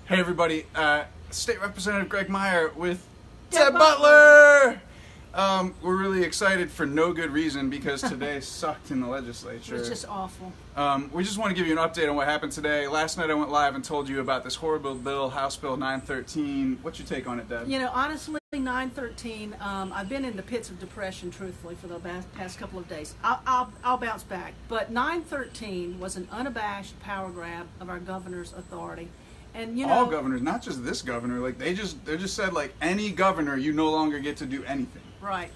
Hey everybody, State Representative Greg Meyer with Deb Deb Butler! We're really excited for no good reason because today sucked in the legislature. It was just awful. We just want to give you an update on what happened today. Last night I went live and told you about this horrible bill, House Bill 913. What's your take on it, Deb? You know, honestly, 913, I've been in the pits of depression, truthfully, for the past couple of days. I'll bounce back. But 913 was an unabashed power grab of our governor's authority. And, you know, all governors, not just this governor. Like they just said, like, any governor, you no longer get to do anything. Right.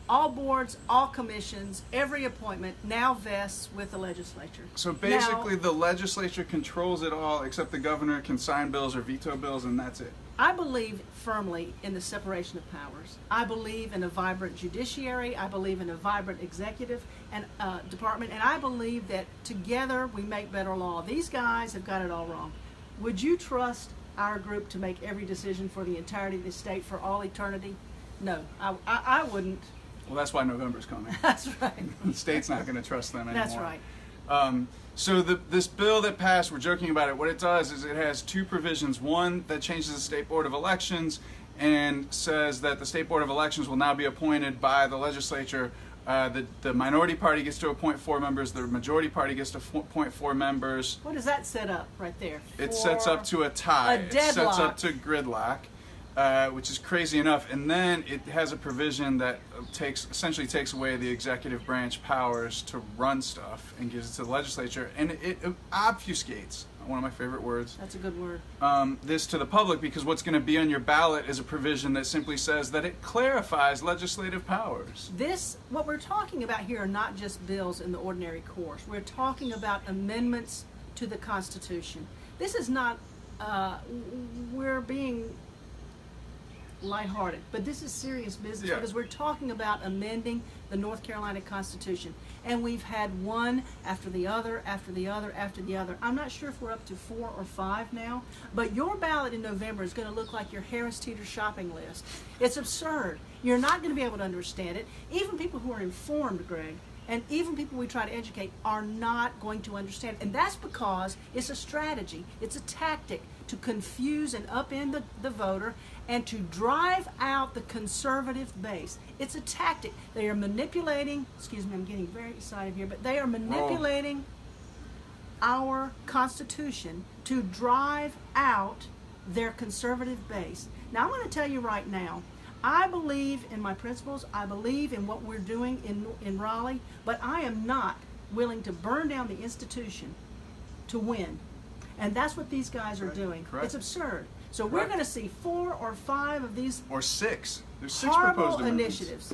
All boards, all commissions, every appointment now vests with the legislature. So basically the legislature controls it all, except the governor can sign bills or veto bills, and that's it. I believe firmly in the separation of powers. I believe in a vibrant judiciary. I believe in a vibrant executive and department. And I believe that together we make better law. These guys have got it all wrong. Would you trust our group to make every decision for the entirety of the state for all eternity? No, I wouldn't. Well, that's why November's coming. That's right. The state's not going to trust them anymore. That's right. So this bill that passed, we're joking about it. What it does is it has two provisions. One that changes the State Board of Elections and says that the State Board of Elections will now be appointed by the legislature. The minority party gets to appoint 4 members. The majority party gets to appoint 4 members. What does that set up right there? It sets up to a tie. A deadlock. It sets up to gridlock, which is crazy enough. And then it has a provision that essentially takes away the executive branch powers to run stuff and gives it to the legislature. And it obfuscates, one of my favorite words. That's a good word. This to the public, because what's going to be on your ballot is a provision that simply says that it clarifies legislative powers. What we're talking about here are not just bills in the ordinary course. We're talking about amendments to the Constitution. This is not, we're being lighthearted, but this is serious business because we're talking about amending the North Carolina Constitution, and we've had one after the other, after the other, after the other. I'm not sure if we're up to 4 or 5 now, but your ballot in November is going to look like your Harris Teeter shopping list. It's absurd. You're not going to be able to understand it. Even people who are informed, Greg, and even people we try to educate are not going to understand it. And that's because it's a strategy. It's a tactic to confuse and upend the voter and to drive out the conservative base. It's a tactic. They are manipulating, excuse me, I'm getting very excited here, but they are manipulating our Constitution to drive out their conservative base. Now, I'm going to tell you right now, I believe in my principles. I believe in what we're doing in Raleigh, but I am not willing to burn down the institution to win. And that's what these guys are doing. Correct. It's absurd. So we're going to see 4 or 5 of these or 6. There's 6 horrible proposed initiatives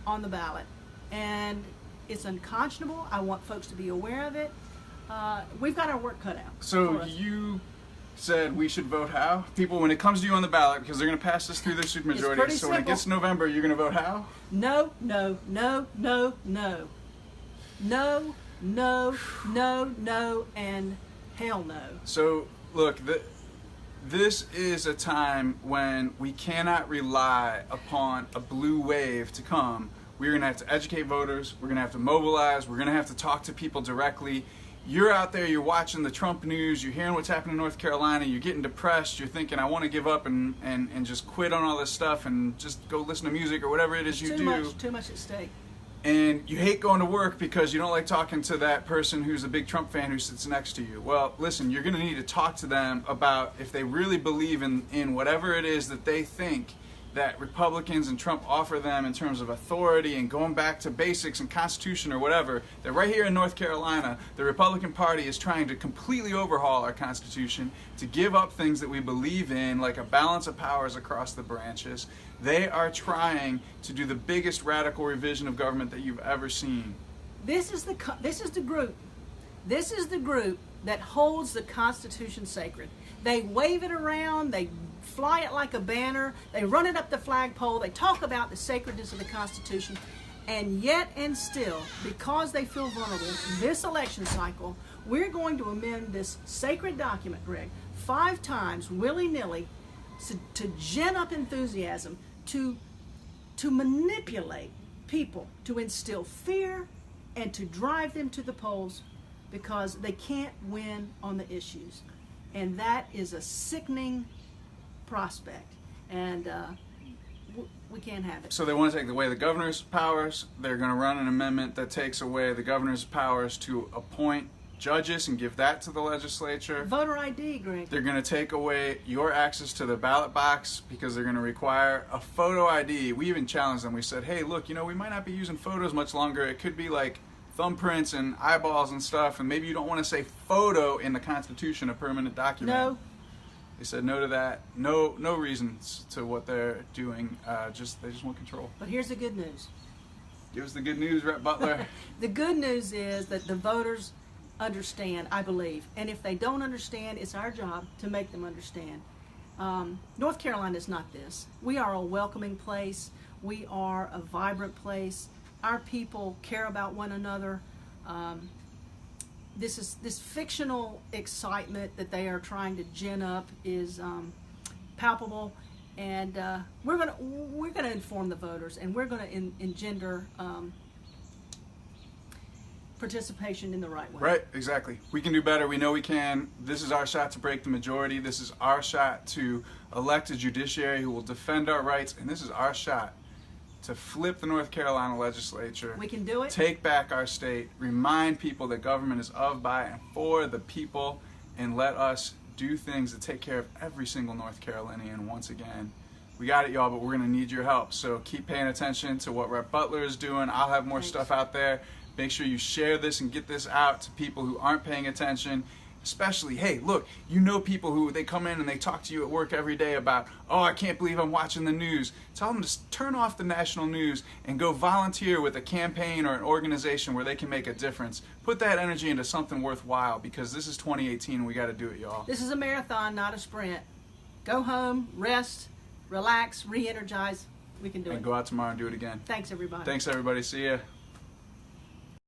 on the ballot. And it's unconscionable. I want folks to be aware of it. We've got our work cut out. So you said we should vote how? People, when it comes to you on the ballot, because they're going to pass this through their supermajority, so simple. When it gets to November, you're going to vote how? No, no, no, no, no. No, no, no, no, and hell no. So, look, this is a time when we cannot rely upon a blue wave to come. We're going to have to educate voters. We're going to have to mobilize. We're going to have to talk to people directly. You're out there, you're watching the Trump news, you're hearing what's happening in North Carolina, you're getting depressed, you're thinking, I want to give up and just quit on all this stuff and just go listen to music or whatever it is you do. Too much at stake. And you hate going to work because you don't like talking to that person who's a big Trump fan who sits next to you. Well, listen, you're going to need to talk to them about if they really believe in whatever it is that they think that Republicans and Trump offer them in terms of authority and going back to basics and Constitution or whatever. That right here in North Carolina, the Republican Party is trying to completely overhaul our Constitution to give up things that we believe in, like a balance of powers across the branches. They are trying to do the biggest radical revision of government that you've ever seen. This is the group. This is the group that holds the Constitution sacred. They wave it around, they fly it like a banner, they run it up the flagpole, they talk about the sacredness of the Constitution, and yet and still, because they feel vulnerable, this election cycle, we're going to amend this sacred document, Greg, 5 times, willy-nilly, to gin up enthusiasm, to manipulate people, to instill fear, and to drive them to the polls because they can't win on the issues. And that is a sickening prospect. And we can't have it. So they want to take away the governor's powers. They're going to run an amendment that takes away the governor's powers to appoint judges and give that to the legislature. Voter ID, Greg. They're going to take away your access to the ballot box because they're going to require a photo ID. We even challenged them. We said, hey, look, we might not be using photos much longer. It could be like thumbprints and eyeballs and stuff, and maybe you don't want to say photo in the Constitution, a permanent document. No. They said no to that. No reasons to what they're doing. They just want control. But here's the good news. Give us the good news, Rep. Butler. The good news is that the voters understand, I believe. And if they don't understand, it's our job to make them understand. North Carolina is not this. We are a welcoming place. We are a vibrant place. Our people care about one another. This fictional excitement that they are trying to gin up is palpable, and we're gonna inform the voters, and we're gonna engender participation in the right way. Right, exactly. We can do better. We know we can. This is our shot to break the majority. This is our shot to elect a judiciary who will defend our rights, and this is our shot to flip the North Carolina legislature. We can do it. Take back our state, remind people that government is of, by, and for the people, and let us do things that take care of every single North Carolinian once again. We got it, y'all, but we're going to need your help. So keep paying attention to what Rep. Butler is doing. I'll have more stuff out there. Make sure you share this and get this out to people who aren't paying attention. Especially, hey, look, people who they come in and they talk to you at work every day about, oh, I can't believe I'm watching the news. Tell them to turn off the national news and go volunteer with a campaign or an organization where they can make a difference. Put that energy into something worthwhile, because this is 2018 and we got to do it, y'all. This is a marathon, not a sprint. Go home, rest, relax, re-energize. We can do it. And go out tomorrow and do it again. Thanks, everybody. Thanks, everybody. See ya.